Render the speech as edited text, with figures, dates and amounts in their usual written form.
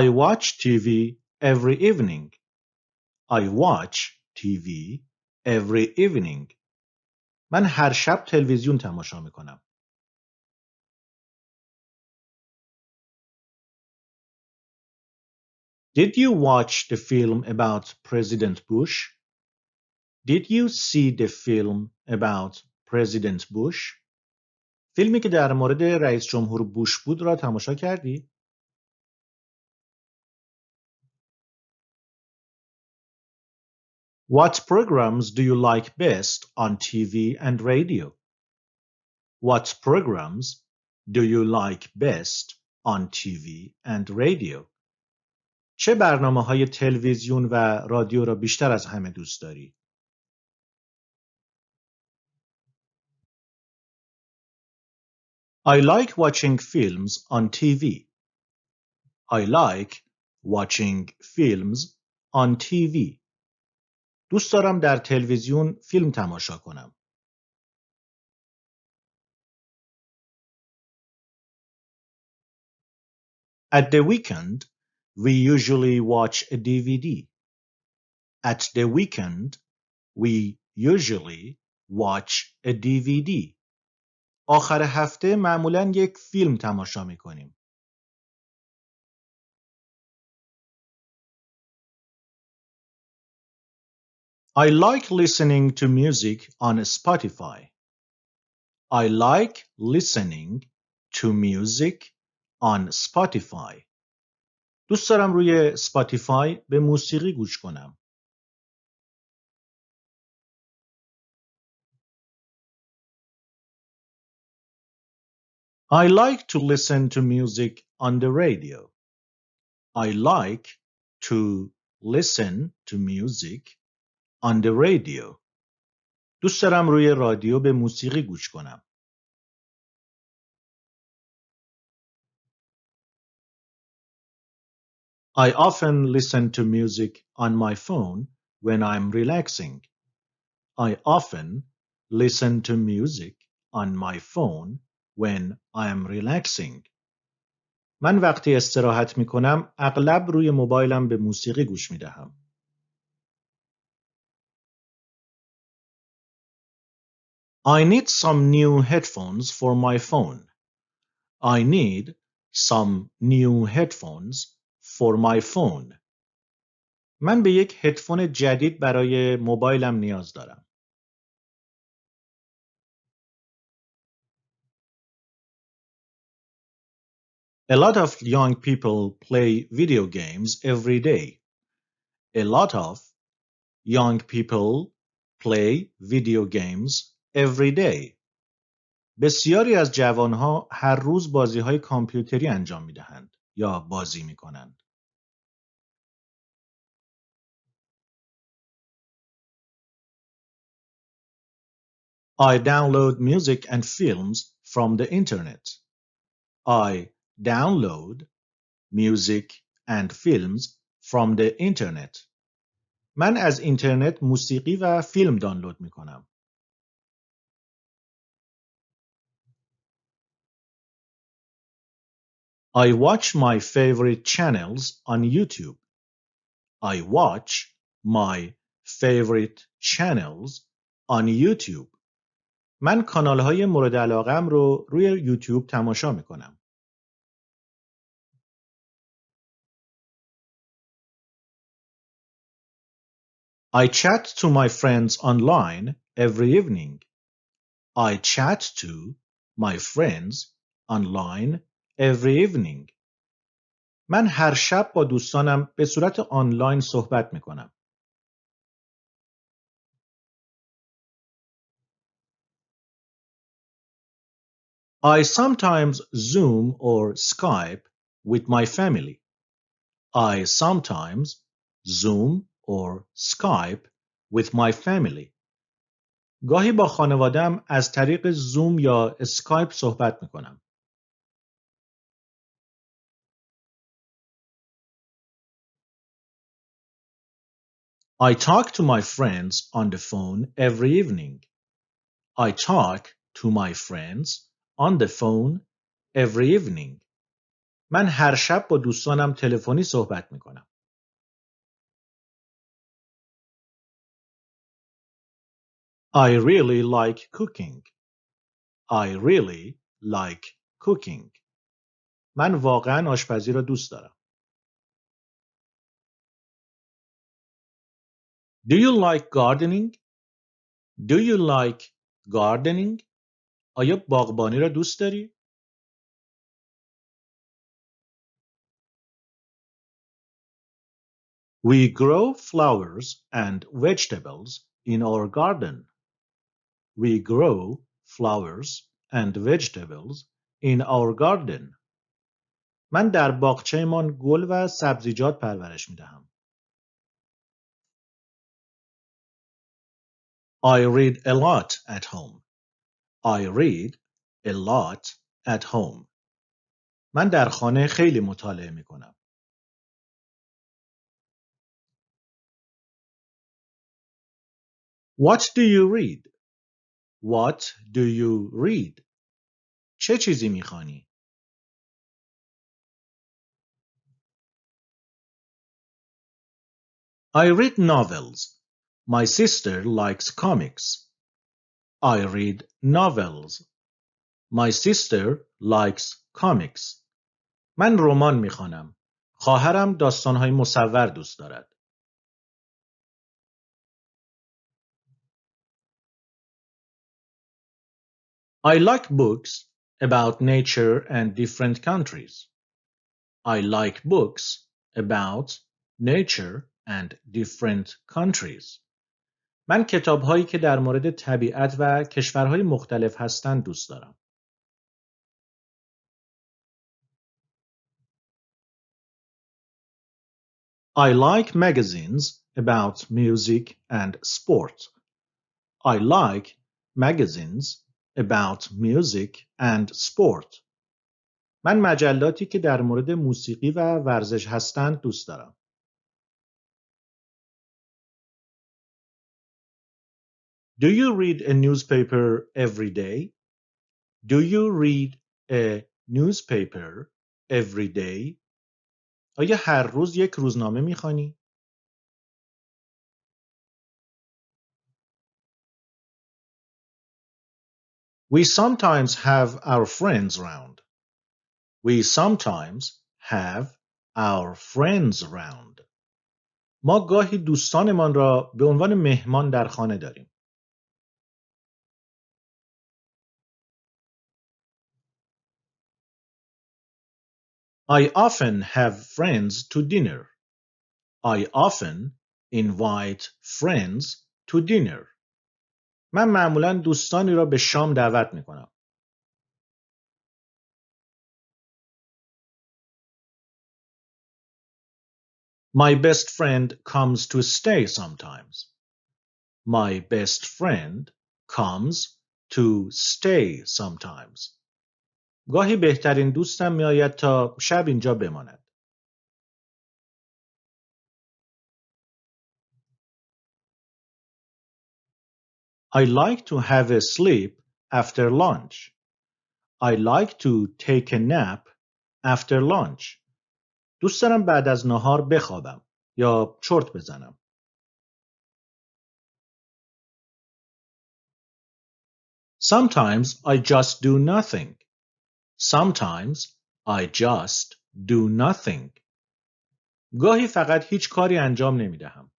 I watch TV every evening. I watch TV every evening. من هر شب تلویزیون تماشا میکنم. Did you watch the film about President Bush? Did you see the film about President Bush? فیلمی که در مورد رئیس جمهور بوش بود را تماشا کردی؟ What programs do you like best on TV and radio? What programs do you like best on TV and radio? چه برنامه‌های تلویزیون و رادیو را بیشتر از همه دوست داری؟ I like watching films on TV. I like watching films on TV. دوست دارم در تلویزیون فیلم تماشا کنم. At the weekend, we usually watch a DVD. At the weekend, we usually watch a DVD. آخر هفته معمولاً یک فیلم تماشا می کنیم. I like listening to music on Spotify. I like listening to music on Spotify. دوست دارم روی سپاتیفای به موسیقی گوش کنم. I like to listen to music on the radio. I like to listen to music on the radio. دوست دارم روی رادیو به موسیقی گوش کنم. I often listen to music on my phone when I'm relaxing. I often listen to music on my phone when I'm relaxing. من وقتی استراحت می کنم اغلب روی موبایلم به موسیقی گوش می دهم. I need some new headphones for my phone. I need some new headphones for my phone. من به یک هدفون جدید برای موبایلم نیاز دارم. A lot of young people play video games every day. A lot of young people play video games every day. بسیاری از جوانها هر روز بازی‌های کامپیوتری انجام می‌دهند یا بازی می‌کنند. I download music and films from the internet. I download music and films from the internet. من از اینترنت موسیقی و فیلم دانلود می‌کنم. I watch my favorite channels on YouTube. I watch my favorite channels on YouTube. من کانال‌های مورد علاقه‌ام رو روی یوتیوب تماشا می‌کنم. I chat to my friends online every evening. I chat to my friends online every evening. من هر شب با دوستانم به صورت آنلاین صحبت می‌کنم. I sometimes Zoom or Skype with my family. I sometimes Zoom or Skype with my family. گاهی با خانواده‌ام از طریق زوم یا اسکایپ صحبت می‌کنم. I talk to my friends on the phone every evening. I talk to my friends on the phone every evening. من هر شب با دوستانم تلفنی صحبت میکنم. I really like cooking. I really like cooking. من واقعا آشپزی را دوست دارم. Do you like gardening? Do you like gardening? آیا باغبانی را دوست داری؟ We grow flowers and vegetables in our garden. We grow flowers and vegetables in our garden. من در باغچه‌مان گل و سبزیجات پرورش می‌دهم. I read a lot at home. I read a lot at home. من در خانه خیلی مطالعه می‌کنم. What do you read? What do you read? چه چیزی می‌خوانی؟ I read novels. My sister likes comics. I read novels. My sister likes comics. من رمان می‌خوانم. خواهرم داستان‌های مصور دوست دارد. I like books about nature and different countries. I like books about nature and different countries. من کتاب‌هایی که در مورد طبیعت و کشورهای مختلف هستند دوست دارم. I like magazines about music and sport. I like magazines about music and sport. من مجلاتی که در مورد موسیقی و ورزش هستند دوست دارم. Do you read a newspaper every day? Do you read a newspaper every day? آیا هر روز یک روزنامه می‌خوانی؟ We sometimes have our friends round. We sometimes have our friends round. ما گاهی دوستانمان را به عنوان مهمان در خانه داریم. I often have friends to dinner. I often invite friends to dinner. من معمولاً دوستانی را به شام دعوت می کنم. My best friend comes to stay sometimes. My best friend comes to stay sometimes. گاهی بهترین دوستم می آید تا شب اینجا بماند. I like to have a sleep after lunch. I like to take a nap after lunch. دوست دارم بعد از نهار بخوابم یا چرت بزنم. Sometimes I just do nothing. Sometimes I just do nothing. گاهی فقط هیچ کاری انجام نمی دهم.